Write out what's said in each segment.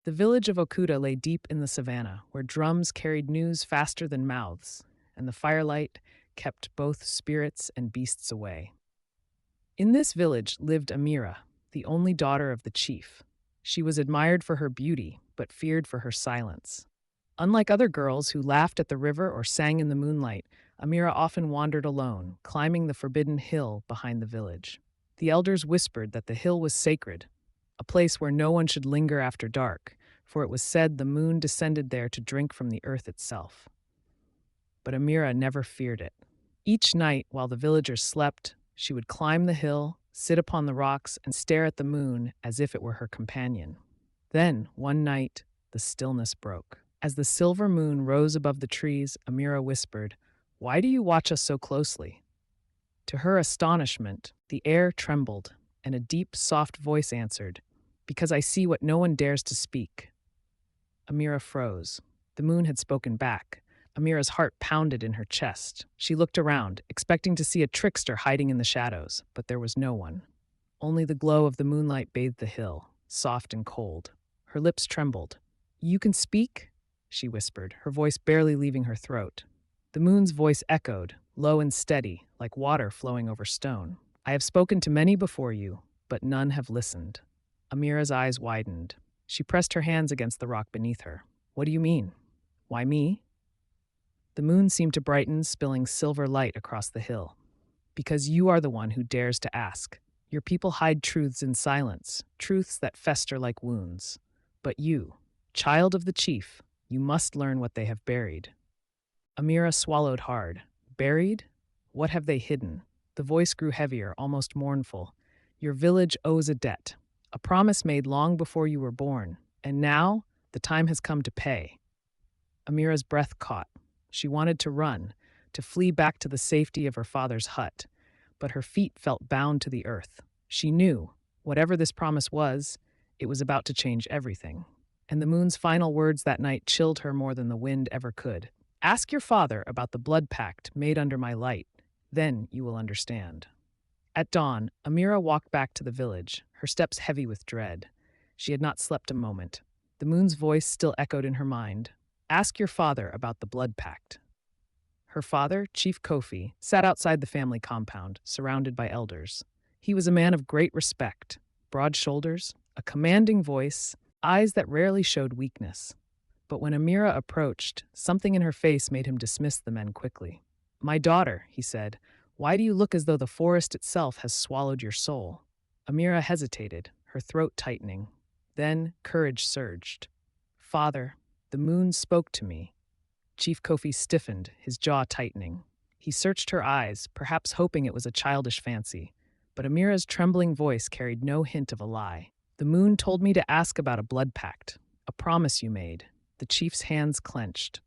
The village of Okuda lay deep in the savannah, where drums carried news faster than mouths, and the firelight kept both spirits and beasts away. In this village lived Amira, the only daughter of the chief. She was admired for her beauty, but feared for her silence. Unlike other girls who laughed at the river or sang in the moonlight, Amira often wandered alone, climbing the forbidden hill behind the village. The elders whispered that the hill was sacred, a place where no one should linger after dark, for it was said the moon descended there to drink from the earth itself. But Amira never feared it. Each night, while the villagers slept, she would climb the hill, sit upon the rocks, and stare at the moon as if it were her companion. Then, one night, the stillness broke. As the silver moon rose above the trees, Amira whispered, "Why do you watch us so closely?" To her astonishment, the air trembled, and a deep, soft voice answered, "Because I see what no one dares to speak." Amira froze. The moon had spoken back. Amira's heart pounded in her chest. She looked around, expecting to see a trickster hiding in the shadows, but there was no one. Only the glow of the moonlight bathed the hill, soft and cold. Her lips trembled. "You can speak?" she whispered, her voice barely leaving her throat. The moon's voice echoed, low and steady, like water flowing over stone. "I have spoken to many before you, but none have listened." Amira's eyes widened. She pressed her hands against the rock beneath her. "What do you mean? Why me?" The moon seemed to brighten, spilling silver light across the hill. "Because you are the one who dares to ask. Your people hide truths in silence, truths that fester like wounds. But you, child of the chief, you must learn what they have buried." Amira swallowed hard. "Buried? What have they hidden?" The voice grew heavier, almost mournful. "Your village owes a debt, a promise made long before you were born, and now the time has come to pay." Amira's breath caught. She wanted to run, to flee back to the safety of her father's hut, but her feet felt bound to the earth. She knew, whatever this promise was, it was about to change everything. And the moon's final words that night chilled her more than the wind ever could. "Ask your father about the blood pact made under my light. Then you will understand." At dawn, Amira walked back to the village, her steps heavy with dread. She had not slept a moment. The moon's voice still echoed in her mind. "Ask your father about the blood pact." Her father, Chief Kofi, sat outside the family compound, surrounded by elders. He was a man of great respect, broad shoulders, a commanding voice, eyes that rarely showed weakness. But when Amira approached, something in her face made him dismiss the men quickly. "My daughter," he said, "why do you look as though the forest itself has swallowed your soul?" Amira hesitated, her throat tightening. Then courage surged. "Father, the moon spoke to me." Chief Kofi stiffened, his jaw tightening. He searched her eyes, perhaps hoping it was a childish fancy. But Amira's trembling voice carried no hint of a lie. "The moon told me to ask about a blood pact, a promise you made." The chief's hands clenched.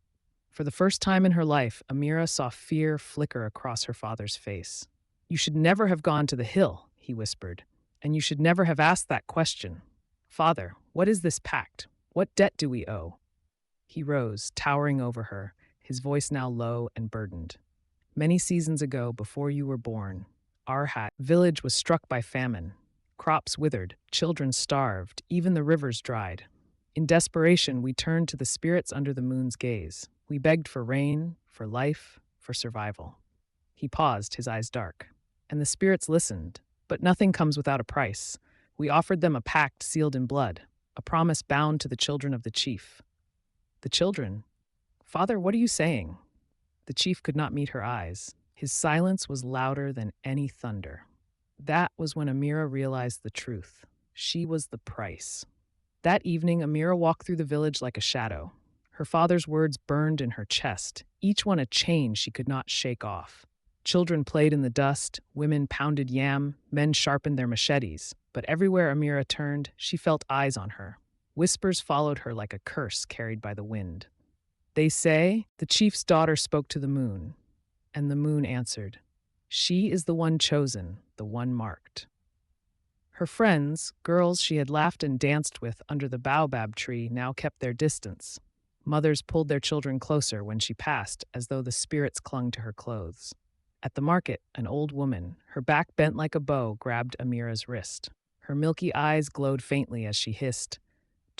For the first time in her life, Amira saw fear flicker across her father's face. "You should never have gone to the hill," he whispered, "and you should never have asked that question. Father, what is this pact? What debt do we owe?" He rose, towering over her, his voice now low and burdened. "Many seasons ago, before you were born, our village was struck by famine. Crops withered, children starved, even the rivers dried. In desperation, we turned to the spirits under the moon's gaze. We begged for rain, for life, for survival." He paused, his eyes dark. "And the spirits listened, but nothing comes without a price. We offered them a pact sealed in blood, a promise bound to the children of the chief." "The children? Father, what are you saying?" The chief could not meet her eyes. His silence was louder than any thunder. That was when Amira realized the truth. She was the price. That evening, Amira walked through the village like a shadow. Her father's words burned in her chest, each one a chain she could not shake off. Children played in the dust, women pounded yam, men sharpened their machetes. But everywhere Amira turned, she felt eyes on her. Whispers followed her like a curse carried by the wind. "They say," the chief's daughter spoke to the moon, and the moon answered, "She is the one chosen, the one marked." Her friends, girls she had laughed and danced with under the baobab tree, now kept their distance. Mothers pulled their children closer when she passed, as though the spirits clung to her clothes. At the market, an old woman, her back bent like a bow, grabbed Amira's wrist. Her milky eyes glowed faintly as she hissed,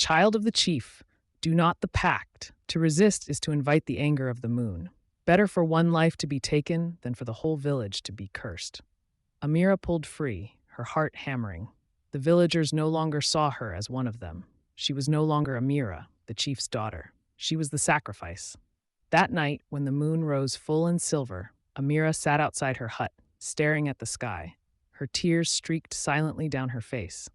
child of the chief, do not the pact. To resist is to invite the anger of the moon. Better for one life to be taken than for the whole village to be cursed. Amira pulled free, her heart hammering. The villagers no longer saw her as one of them. She was no longer Amira, the chief's daughter. She was the sacrifice. That night, when the moon rose full and silver, Amira sat outside her hut, staring at the sky. Her tears streaked silently down her face.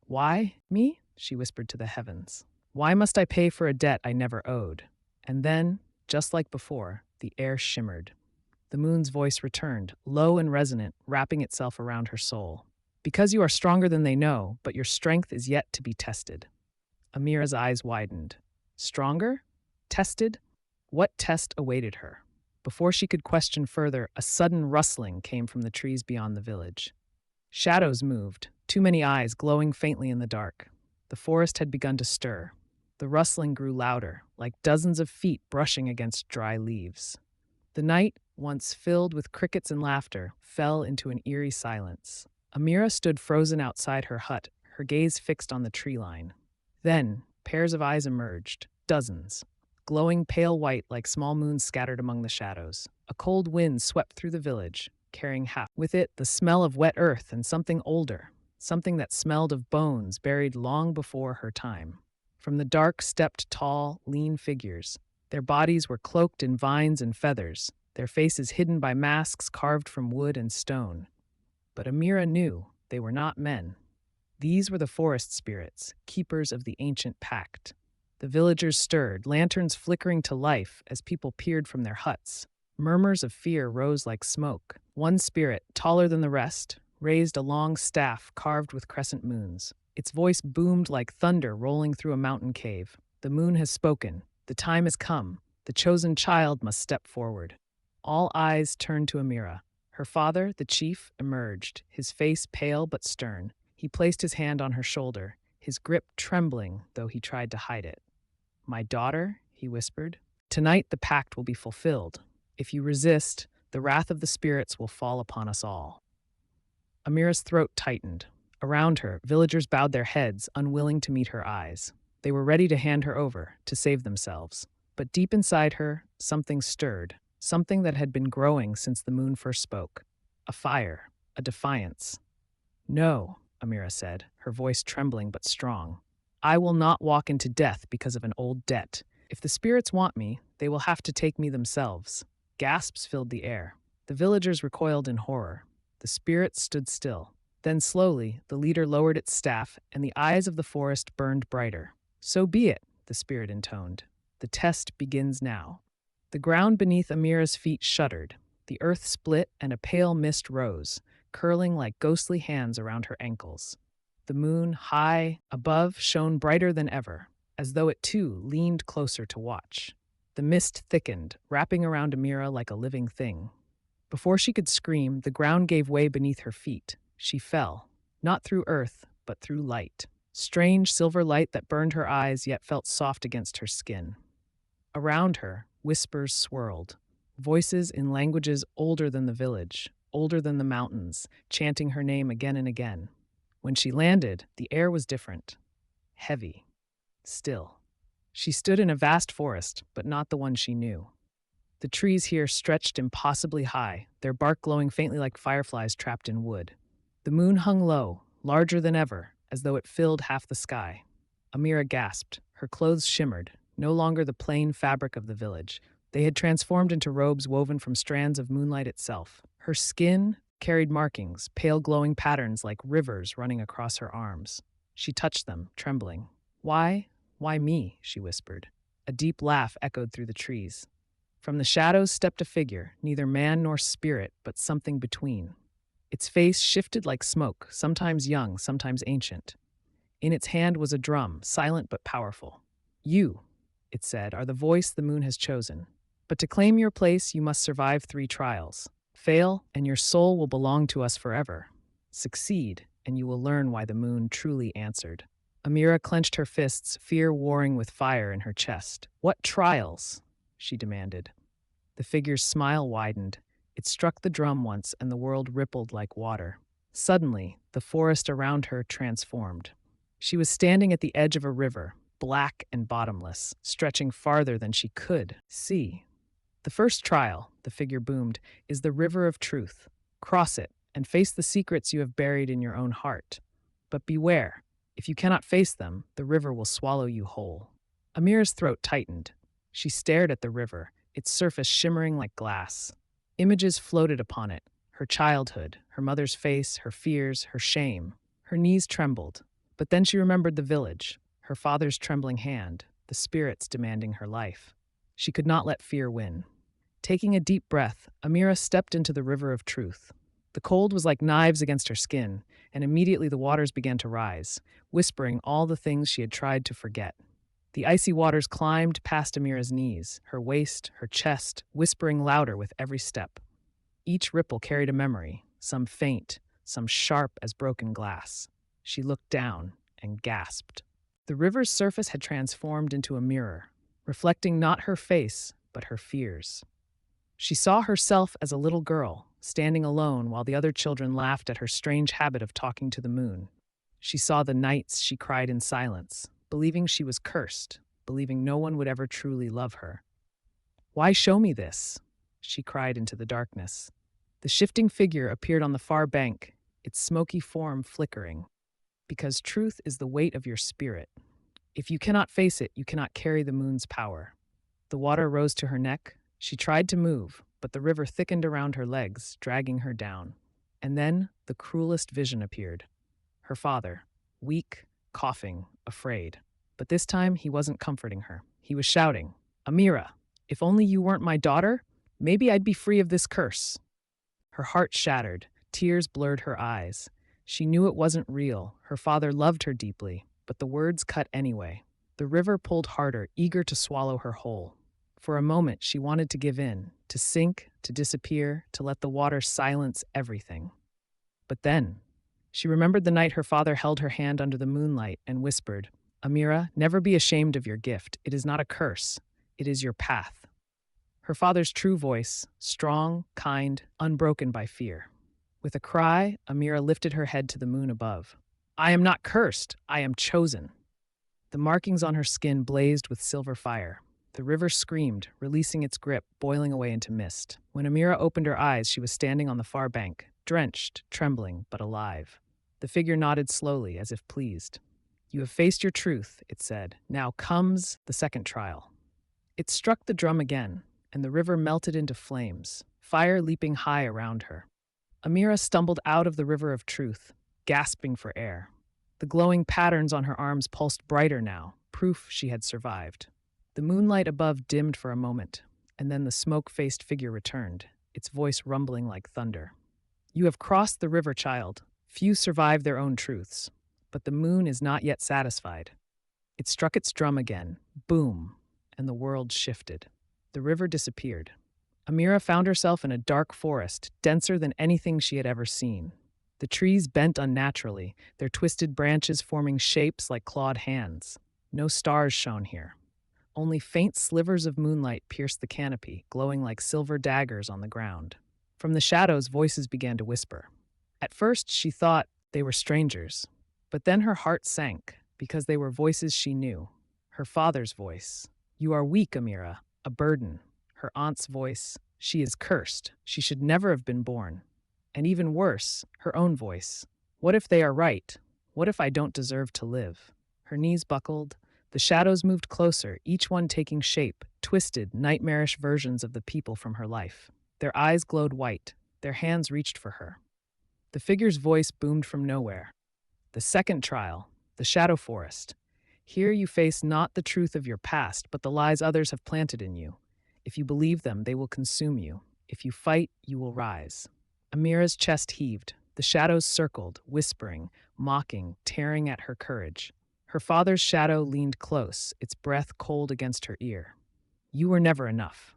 "Why, me?" she whispered to the heavens. "Why must I pay for a debt I never owed?" And then, just like before, the air shimmered. The moon's voice returned, low and resonant, wrapping itself around her soul. "Because you are stronger than they know, but your strength is yet to be tested." Amira's eyes widened. Stronger? Tested? What test awaited her? Before she could question further, a sudden rustling came from the trees beyond the village. Shadows moved, too many eyes glowing faintly in the dark. The forest had begun to stir. The rustling grew louder, like dozens of feet brushing against dry leaves. The night, once filled with crickets and laughter, fell into an eerie silence. Amira stood frozen outside her hut, her gaze fixed on the tree line. Then, pairs of eyes emerged, dozens, glowing pale white like small moons scattered among the shadows. A cold wind swept through the village, carrying with it the smell of wet earth and something older, something that smelled of bones buried long before her time. From the dark stepped tall, lean figures. Their bodies were cloaked in vines and feathers, their faces hidden by masks carved from wood and stone. But Amira knew they were not men. These were the forest spirits, keepers of the ancient pact. The villagers stirred, lanterns flickering to life as people peered from their huts. Murmurs of fear rose like smoke. One spirit, taller than the rest, raised a long staff carved with crescent moons. Its voice boomed like thunder rolling through a mountain cave. "The moon has spoken. The time has come. The chosen child must step forward." All eyes turned to Amira. Her father, the chief, emerged, his face pale but stern. He placed his hand on her shoulder, his grip trembling, though he tried to hide it. "My daughter," he whispered, "tonight the pact will be fulfilled. If you resist, the wrath of the spirits will fall upon us all." Amira's throat tightened. Around her, villagers bowed their heads, unwilling to meet her eyes. They were ready to hand her over, to save themselves. But deep inside her, something stirred, something that had been growing since the moon first spoke. A fire, a defiance. "No," Amira said, her voice trembling but strong. "I will not walk into death because of an old debt. If the spirits want me, they will have to take me themselves." Gasps filled the air. The villagers recoiled in horror. The spirits stood still. Then slowly, the leader lowered its staff, and the eyes of the forest burned brighter. "So be it," the spirit intoned. "The test begins now." The ground beneath Amira's feet shuddered. The earth split, and a pale mist rose, curling like ghostly hands around her ankles. The moon, high above, shone brighter than ever, as though it too leaned closer to watch. The mist thickened, wrapping around Amira like a living thing. Before she could scream, the ground gave way beneath her feet. She fell, not through earth, but through light. Strange silver light that burned her eyes yet felt soft against her skin. Around her, whispers swirled, voices in languages older than the village, older than the mountains, chanting her name again and again. When she landed, the air was different. Heavy. Still. She stood in a vast forest, but not the one she knew. The trees here stretched impossibly high, their bark glowing faintly like fireflies trapped in wood. The moon hung low, larger than ever, as though it filled half the sky. Amira gasped. Her clothes shimmered, no longer the plain fabric of the village. They had transformed into robes woven from strands of moonlight itself. Her skin carried markings, pale glowing patterns like rivers running across her arms. She touched them, trembling. "Why? Why me?" she whispered. A deep laugh echoed through the trees. From the shadows stepped a figure, neither man nor spirit, but something between. Its face shifted like smoke, sometimes young, sometimes ancient. In its hand was a drum, silent but powerful. "You," it said, "are the voice the moon has chosen. But to claim your place, you must survive 3 trials. Fail, and your soul will belong to us forever. Succeed, and you will learn why the moon truly answered." Amira clenched her fists, fear warring with fire in her chest. "What trials?" she demanded. The figure's smile widened. It struck the drum once, and the world rippled like water. Suddenly, the forest around her transformed. She was standing at the edge of a river, black and bottomless, stretching farther than she could see. The first trial, the figure boomed, is the river of truth. Cross it and face the secrets you have buried in your own heart. But beware, if you cannot face them, the river will swallow you whole. Amira's throat tightened. She stared at the river, its surface shimmering like glass. Images floated upon it, her childhood, her mother's face, her fears, her shame. Her knees trembled. But then she remembered the village, her father's trembling hand, the spirits demanding her life. She could not let fear win. Taking a deep breath, Amira stepped into the river of truth. The cold was like knives against her skin, and immediately the waters began to rise, whispering all the things she had tried to forget. The icy waters climbed past Amira's knees, her waist, her chest, whispering louder with every step. Each ripple carried a memory, some faint, some sharp as broken glass. She looked down and gasped. The river's surface had transformed into a mirror, reflecting not her face, but her fears. She saw herself as a little girl, standing alone while the other children laughed at her strange habit of talking to the moon. She saw the nights she cried in silence, believing she was cursed, believing no one would ever truly love her. "Why show me this?" she cried into the darkness. The shifting figure appeared on the far bank, its smoky form flickering. Because truth is the weight of your spirit. If you cannot face it, you cannot carry the moon's power. The water rose to her neck. She tried to move, but the river thickened around her legs, dragging her down. And then the cruelest vision appeared. Her father, weak, coughing, afraid. But this time he wasn't comforting her. He was shouting, "Amira, if only you weren't my daughter, maybe I'd be free of this curse." Her heart shattered. Tears blurred her eyes. She knew it wasn't real. Her father loved her deeply, but the words cut anyway. The river pulled harder, eager to swallow her whole. For a moment, she wanted to give in, to sink, to disappear, to let the water silence everything. But then, she remembered the night her father held her hand under the moonlight and whispered, "Amira, never be ashamed of your gift. It is not a curse. It is your path." Her father's true voice, strong, kind, unbroken by fear. With a cry, Amira lifted her head to the moon above. "I am not cursed. I am chosen." The markings on her skin blazed with silver fire. The river screamed, releasing its grip, boiling away into mist. When Amira opened her eyes, she was standing on the far bank, drenched, trembling, but alive. The figure nodded slowly, as if pleased. "You have faced your truth," it said. "Now comes the second trial." It struck the drum again, and the river melted into flames, fire leaping high around her. Amira stumbled out of the river of truth, gasping for air. The glowing patterns on her arms pulsed brighter now, proof she had survived. The moonlight above dimmed for a moment, and then the smoke-faced figure returned, its voice rumbling like thunder. "You have crossed the river, child. Few survive their own truths. But the moon is not yet satisfied." It struck its drum again, boom, and the world shifted. The river disappeared. Amira found herself in a dark forest, denser than anything she had ever seen. The trees bent unnaturally, their twisted branches forming shapes like clawed hands. No stars shone here. Only faint slivers of moonlight pierced the canopy, glowing like silver daggers on the ground. From the shadows, voices began to whisper. At first, she thought they were strangers. But then her heart sank, because they were voices she knew. Her father's voice. "You are weak, Amira, a burden." Her aunt's voice. "She is cursed. She should never have been born." And even worse, her own voice. "What if they are right? What if I don't deserve to live?" Her knees buckled. The shadows moved closer, each one taking shape, twisted, nightmarish versions of the people from her life. Their eyes glowed white. Their hands reached for her. The figure's voice boomed from nowhere. "The second trial, the shadow forest. Here you face not the truth of your past, but the lies others have planted in you. If you believe them, they will consume you. If you fight, you will rise." Amira's chest heaved. The shadows circled, whispering, mocking, tearing at her courage. Her father's shadow leaned close, its breath cold against her ear. "You were never enough."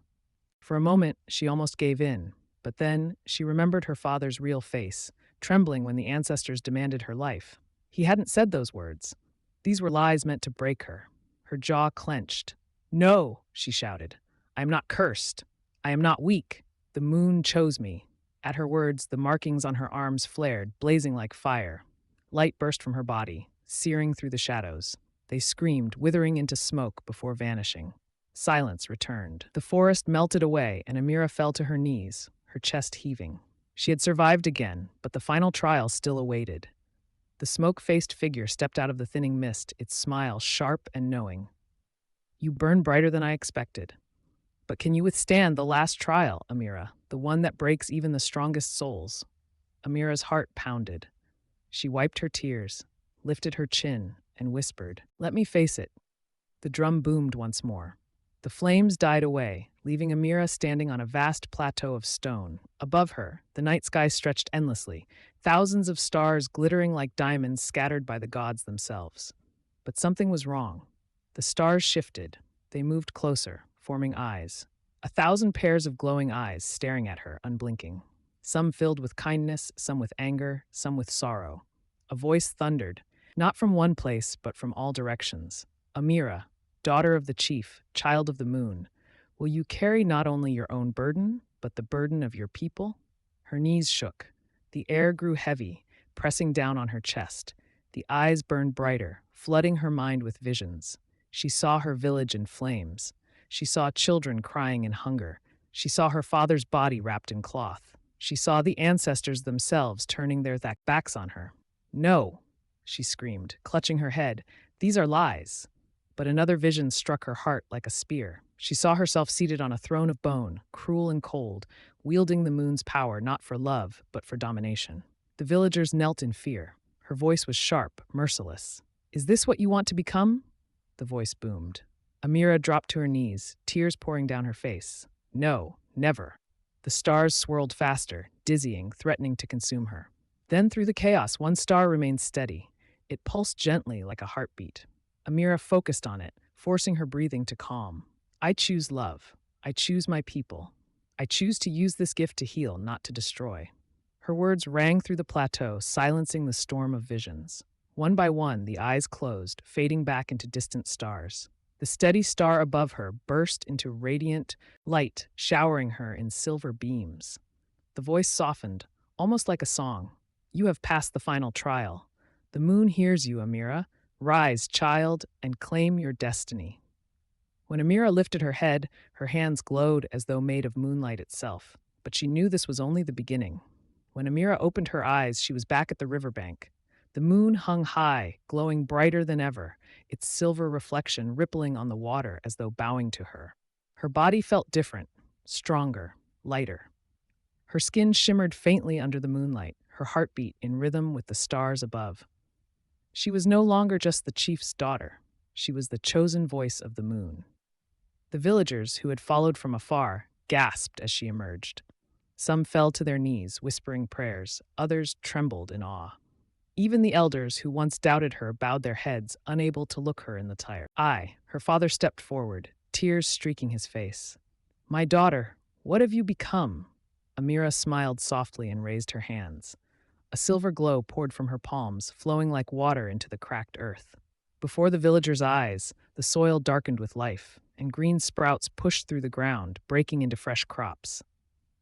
For a moment, she almost gave in, but then she remembered her father's real face, trembling when the ancestors demanded her life. He hadn't said those words. These were lies meant to break her. Her jaw clenched. "No," she shouted. "I am not cursed. I am not weak. The moon chose me." At her words, the markings on her arms flared, blazing like fire. Light burst from her body, searing through the shadows. They screamed, withering into smoke before vanishing. Silence returned. The forest melted away, and Amira fell to her knees, her chest heaving. She had survived again, but the final trial still awaited. The smoke-faced figure stepped out of the thinning mist, its smile sharp and knowing. "You burn brighter than I expected. But can you withstand the last trial, Amira, the one that breaks even the strongest souls?" Amira's heart pounded. She wiped her tears, lifted her chin, and whispered, "Let me face it." The drum boomed once more. The flames died away, leaving Amira standing on a vast plateau of stone. Above her, the night sky stretched endlessly, thousands of stars glittering like diamonds scattered by the gods themselves. But something was wrong. The stars shifted. They moved closer, forming eyes. 1,000 pairs of glowing eyes staring at her, unblinking. Some filled with kindness, some with anger, some with sorrow. A voice thundered, not from one place, but from all directions. "Amira, daughter of the chief, child of the moon, will you carry not only your own burden, but the burden of your people?" Her knees shook. The air grew heavy, pressing down on her chest. The eyes burned brighter, flooding her mind with visions. She saw her village in flames. She saw children crying in hunger. She saw her father's body wrapped in cloth. She saw the ancestors themselves turning their backs on her. "No," she screamed, clutching her head. "These are lies." But another vision struck her heart like a spear. She saw herself seated on a throne of bone, cruel and cold, wielding the moon's power not for love, but for domination. The villagers knelt in fear. Her voice was sharp, merciless. "Is this what you want to become?" The voice boomed. Amira dropped to her knees, tears pouring down her face. "No, never." The stars swirled faster, dizzying, threatening to consume her. Then through the chaos, one star remained steady. It pulsed gently like a heartbeat. Amira focused on it, forcing her breathing to calm. "I choose love. I choose my people. I choose to use this gift to heal, not to destroy." Her words rang through the plateau, silencing the storm of visions. One by one, the eyes closed, fading back into distant stars. The steady star above her burst into radiant light, showering her in silver beams. The voice softened, almost like a song. "You have passed the final trial. The moon hears you, Amira. Rise, child, and claim your destiny." When Amira lifted her head, her hands glowed as though made of moonlight itself. But she knew this was only the beginning. When Amira opened her eyes, she was back at the riverbank. The moon hung high, glowing brighter than ever, its silver reflection rippling on the water as though bowing to her. Her body felt different, stronger, lighter. Her skin shimmered faintly under the moonlight, her heartbeat in rhythm with the stars above. She was no longer just the chief's daughter. She was the chosen voice of the moon. The villagers, who had followed from afar, gasped as she emerged. Some fell to their knees, whispering prayers. Others trembled in awe. Even the elders, who once doubted her, bowed their heads, unable to look her in the eye. Her father stepped forward, tears streaking his face. "My daughter, what have you become?" Amira smiled softly and raised her hands. A silver glow poured from her palms, flowing like water into the cracked earth. Before the villagers' eyes, the soil darkened with life, and green sprouts pushed through the ground, breaking into fresh crops.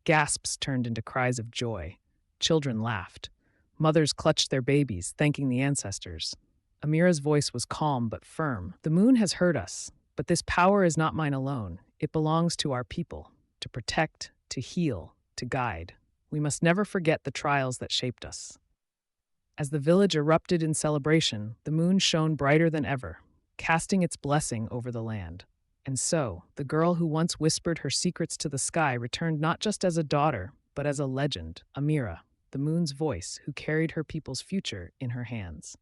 Gasps turned into cries of joy. Children laughed. Mothers clutched their babies, thanking the ancestors. Amira's voice was calm but firm. "The moon has heard us, but this power is not mine alone. It belongs to our people, to protect, to heal, to guide. We must never forget the trials that shaped us." As the village erupted in celebration, the moon shone brighter than ever, casting its blessing over the land. And so, the girl who once whispered her secrets to the sky returned not just as a daughter, but as a legend, Amira, the moon's voice, who carried her people's future in her hands.